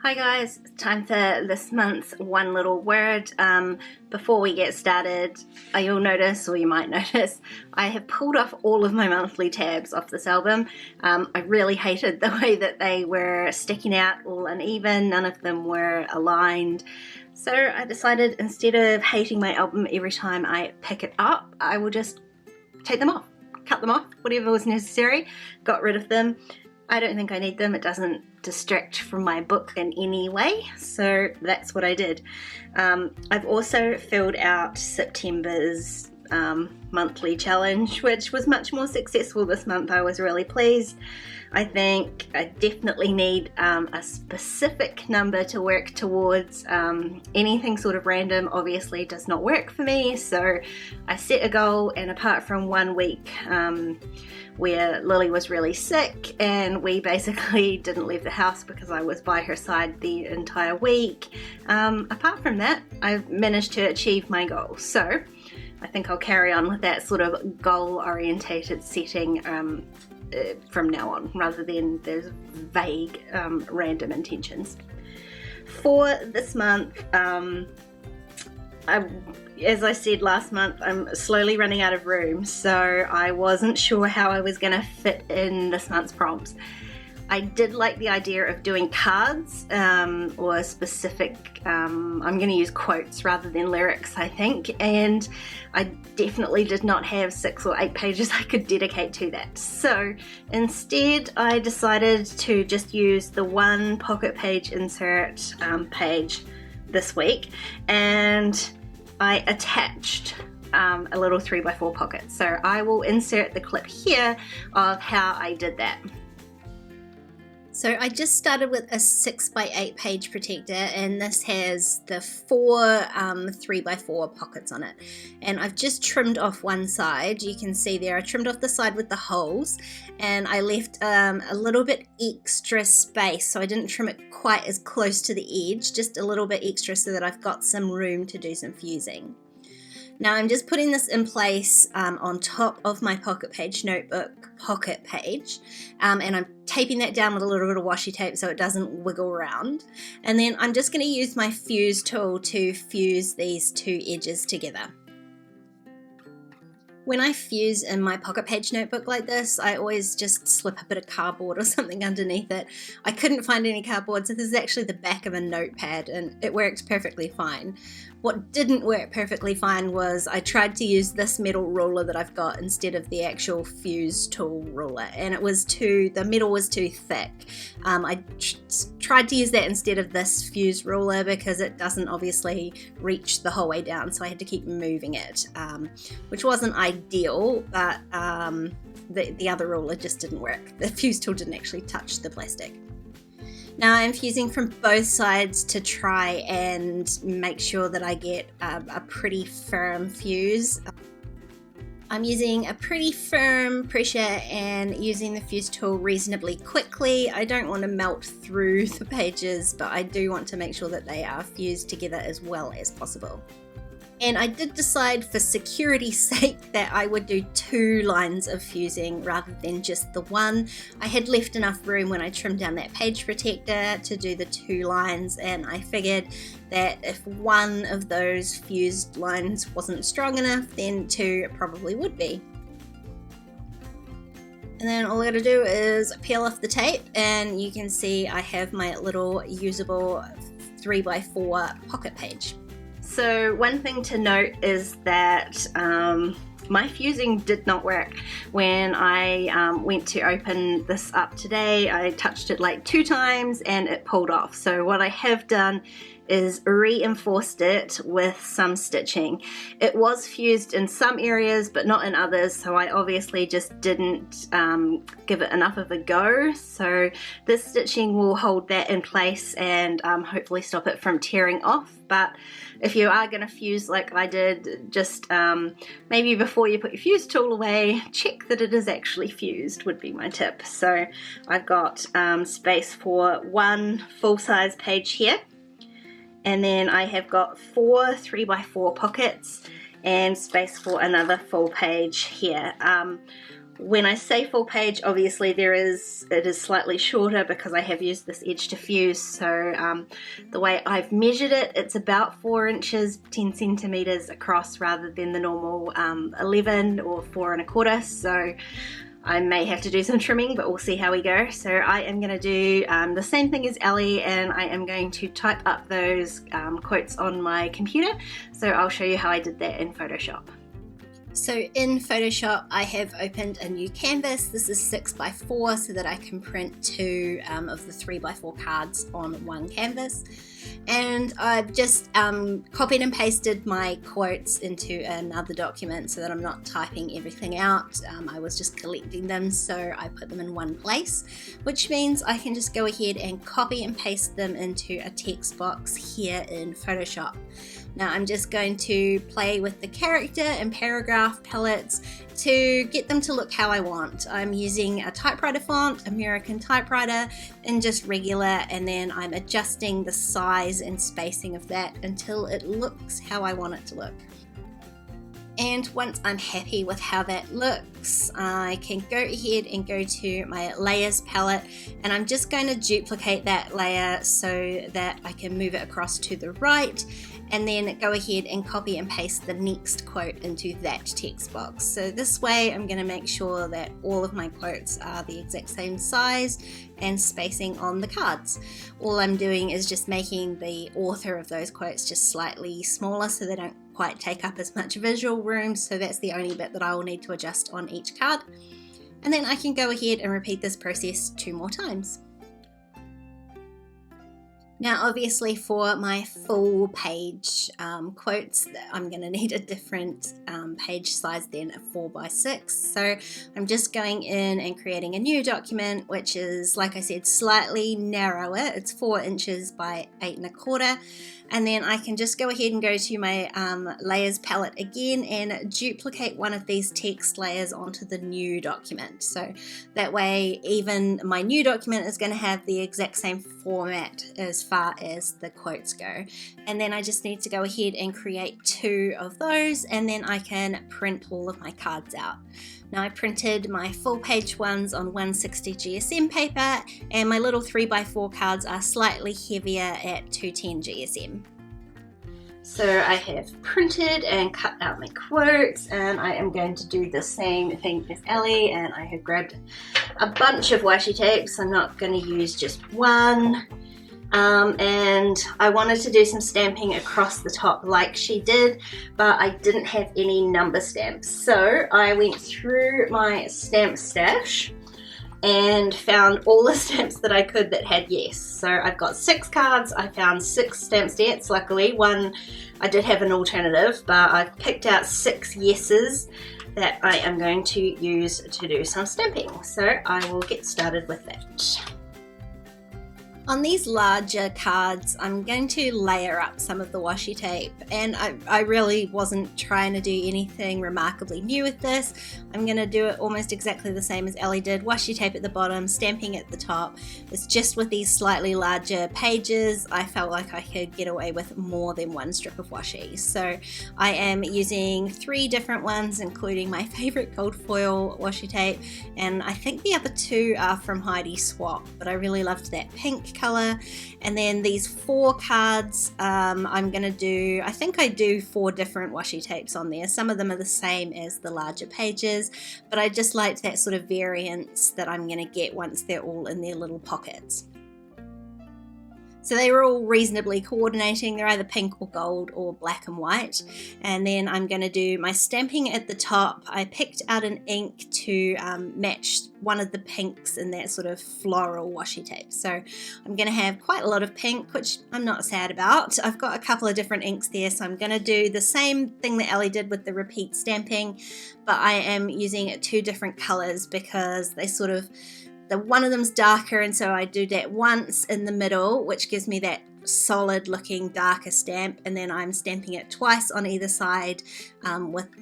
Hi guys, it's time for this month's one little word. Before we get started, you'll notice, or you might notice, I have pulled off all of my monthly tabs off this album. I really hated the way that they were sticking out all uneven, none of them were aligned. So I decided instead of hating my album every time I pick it up, I will just take them off, cut them off, whatever was necessary, got rid of them. I don't think I need them. It doesn't distract from my book in any way, so that's what I did. I've also filled out September's monthly challenge, which was much more successful this month. I was really pleased. I think I definitely need a specific number to work towards. Anything sort of random obviously does not work for me, so I set a goal, and apart from 1 week where Lily was really sick and we basically didn't leave the house because I was by her side the entire week, apart from that I've managed to achieve my goal. So I think I'll carry on with that sort of goal orientated setting from now on, rather than those vague random intentions. For this month, as I said last month, I'm slowly running out of room, so I wasn't sure how I was going to fit in this month's prompts. I did like the idea of doing cards or specific, I'm going to use quotes rather than lyrics, I think, and I definitely did not have 6 or 8 pages I could dedicate to that. So instead I decided to just use the one pocket page insert page this week, and I attached a little 3x4 pocket. So I will insert the clip here of how I did that. So I just started with a 6x8 page protector, and this has the 4 3x4 pockets on it. And I've just trimmed off one side. You can see there I trimmed off the side with the holes, and I left a little bit extra space, so I didn't trim it quite as close to the edge, just a little bit extra so that I've got some room to do some fusing. Now I'm just putting this in place on top of my pocket page notebook pocket page, and I'm taping that down with a little bit of washi tape so it doesn't wiggle around. And then I'm just going to use my fuse tool to fuse these 2 edges together. When I fuse in my pocket page notebook like this, I always just slip a bit of cardboard or something underneath it. I couldn't find any cardboard, so this is actually the back of a notepad, and it worked perfectly fine. What didn't work perfectly fine was I tried to use this metal ruler that I've got instead of the actual fuse tool ruler, and the metal was too thick. I tried to use that instead of this fuse ruler because it doesn't obviously reach the whole way down, so I had to keep moving it, which wasn't ideal, but the other ruler just didn't work. The fuse tool didn't actually touch the plastic. Now I'm fusing from both sides to try and make sure that I get a pretty firm fuse. I'm using a pretty firm pressure and using the fuse tool reasonably quickly. I don't want to melt through the pages, but I do want to make sure that they are fused together as well as possible. And I did decide for security's sake that I would do 2 lines of fusing rather than just the one. I had left enough room when I trimmed down that page protector to do the 2 lines, and I figured that if one of those fused lines wasn't strong enough, then 2 probably would be. And then all I gotta do is peel off the tape, and you can see I have my little usable 3x4 pocket page. So one thing to note is that my fusing did not work. When I went to open this up today, I touched it like 2 times and it pulled off. So what I have done is reinforced it with some stitching. It was fused in some areas but not in others, so I obviously just didn't give it enough of a go. So this stitching will hold that in place and hopefully stop it from tearing off. But if you are going to fuse like I did, just maybe before you put your fuse tool away, check that it is actually fused would be my tip. So I've got space for 1 full-size page here, and then I have got 4 3x4 pockets and space for another full page here. When I say full page, obviously it is slightly shorter because I have used this edge to fuse. So the way I've measured it, it's about 4 inches 10 centimeters across rather than the normal 11 or 4 1/4. So I may have to do some trimming, but we'll see how we go. So I am going to do the same thing as Ellie, and I am going to type up those quotes on my computer. So I'll show you how I did that in Photoshop. So in Photoshop, I have opened a new canvas. This is 6x4 so that I can print 2 of the 3x4 cards on one canvas. And I've just copied and pasted my quotes into another document so that I'm not typing everything out. I was just collecting them, so I put them in one place, which means I can just go ahead and copy and paste them into a text box here in Photoshop. Now I'm just going to play with the character and paragraph palettes to get them to look how I want. I'm using a typewriter font, American typewriter, and just regular, and then I'm adjusting the size and spacing of that until it looks how I want it to look. And once I'm happy with how that looks, I can go ahead and go to my layers palette, and I'm just going to duplicate that layer so that I can move it across to the right, and then go ahead and copy and paste the next quote into that text box. So this way I'm going to make sure that all of my quotes are the exact same size and spacing on the cards. All I'm doing is just making the author of those quotes just slightly smaller so they don't quite take up as much visual room, so that's the only bit that I will need to adjust on each card. And then I can go ahead and repeat this process 2 more times. Now obviously for my full page quotes, I'm going to need a different page size than a 4x6. So I'm just going in and creating a new document, which is, like I said, slightly narrower. It's 4 inches by 8 1/4. And then I can just go ahead and go to my layers palette again and duplicate one of these text layers onto the new document. So that way even my new document is going to have the exact same format as far as the quotes go. And then I just need to go ahead and create 2 of those, and then I can print all of my cards out. Now I printed my full page ones on 160 GSM paper, and my little 3x4 cards are slightly heavier at 210 GSM. So I have printed and cut out my quotes, and I am going to do the same thing as Ellie, and I have grabbed a bunch of washi tapes. I'm not going to use just one. And I wanted to do some stamping across the top like she did, but I didn't have any number stamps. So I went through my stamp stash and found all the stamps that I could that had yes. So I've got 6 cards. I found 6 stamp sets. Luckily, one I did have an alternative, but I've picked out 6 yeses that I am going to use to do some stamping. So I will get started with that. On these larger cards, I'm going to layer up some of the washi tape, and I really wasn't trying to do anything remarkably new with this. I'm going to do it almost exactly the same as Ellie did. Washi tape at the bottom, stamping at the top. It's just with these slightly larger pages, I felt like I could get away with more than one strip of washi. So I am using 3 different ones, including my favorite gold foil washi tape, and I think the other 2 are from Heidi Swap, but I really loved that pink color. And then these 4 cards, I'm gonna do, I think I do 4 different washi tapes on there. Some of them are the same as the larger pages, but I just liked that sort of variance that I'm gonna get once they're all in their little pockets. So they were all reasonably coordinating. They're either pink or gold or black and white. And then I'm going to do my stamping at the top. I picked out an ink to match one of the pinks in that sort of floral washi tape. So I'm going to have quite a lot of pink, which I'm not sad about. I've got a couple of different inks there, so I'm going to do the same thing that Ellie did with the repeat stamping, but I am using 2 different colors because they sort of, one of them's darker, and so I do that once in the middle, which gives me that solid looking darker stamp, and then I'm stamping it twice on either side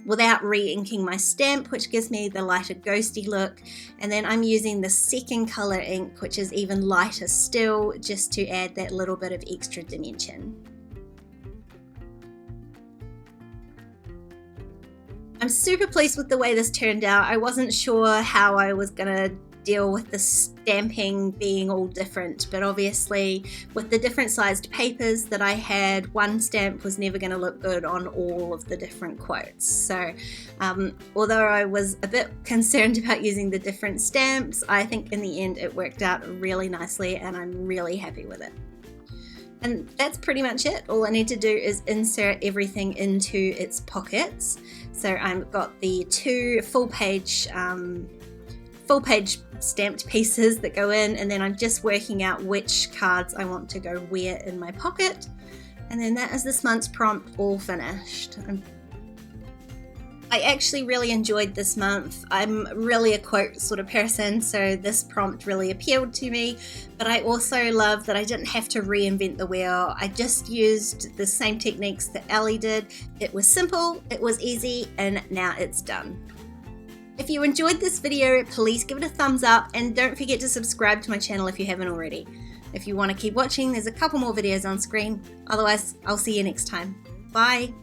without re-inking my stamp, which gives me the lighter ghosty look. And then I'm using the second color ink, which is even lighter still, just to add that little bit of extra dimension. I'm super pleased with the way this turned out. I wasn't sure how I was gonna deal with the stamping being all different, but obviously with the different sized papers that I had, one stamp was never going to look good on all of the different quotes. So although I was a bit concerned about using the different stamps, I think in the end it worked out really nicely and I'm really happy with it. And that's pretty much it. All I need to do is insert everything into its pockets. So I've got the 2 full page stamped pieces that go in, and then I'm just working out which cards I want to go where in my pocket, and then that is this month's prompt all finished. I actually really enjoyed this month. I'm really a quote sort of person, so this prompt really appealed to me, but I also love that I didn't have to reinvent the wheel. I just used the same techniques that Ellie did. It was simple, it was easy, and now it's done. If you enjoyed this video, please give it a thumbs up and don't forget to subscribe to my channel if you haven't already. If you want to keep watching, there's a couple more videos on screen. Otherwise, I'll see you next time. Bye!